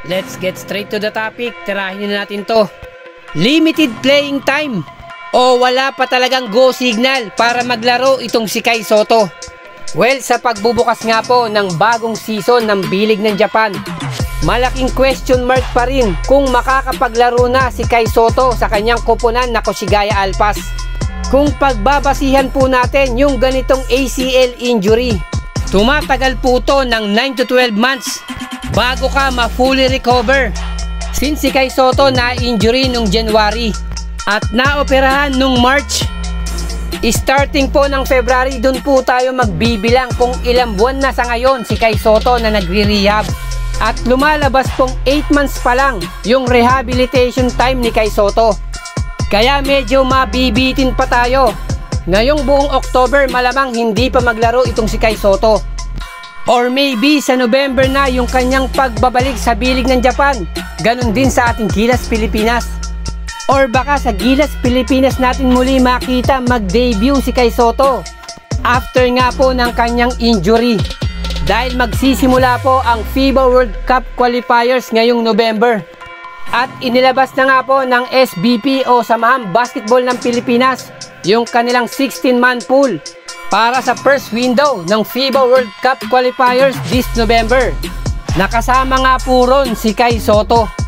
Let's get straight to the topic. Tirahin na natin to. Limited playing time o wala pa talagang go signal para maglaro itong si Kai Sotto? Well, sa pagbubukas nga po ng bagong season ng B-League ng Japan, malaking question mark pa rin kung makakapaglaro na si Kai Sotto sa kanyang koponan na Koshigaya Alpas. Kung pagbabasihan po natin yung ganitong ACL injury, tumatagal po to ng 9 to 12 months bago ka ma-fully recover. Since si Kai Sotto na-injury nung January at naoperahan nung March, starting po ng February, dun po tayo magbibilang kung ilang buwan na sa ngayon si Kai Sotto na nagre-rehab. At lumalabas pong 8 months pa lang yung rehabilitation time ni Kai Sotto. Kaya medyo mabibitin pa tayo. Ngayong buong October malamang hindi pa maglaro itong si Kai Sotto. Or maybe sa November na yung kanyang pagbabalik sa B-League ng Japan. Ganon din sa ating Gilas Pilipinas. Or baka sa Gilas Pilipinas natin muli makita mag-debut si Kai Sotto after nga po ng kanyang injury. Dahil magsisimula po ang FIBA World Cup Qualifiers ngayong November. At inilabas na nga po ng SBP o Samahang Basketball ng Pilipinas yung kanilang 16-man pool para sa first window ng FIBA World Cup Qualifiers this November. Nakasama nga po ron si Kai Sotto.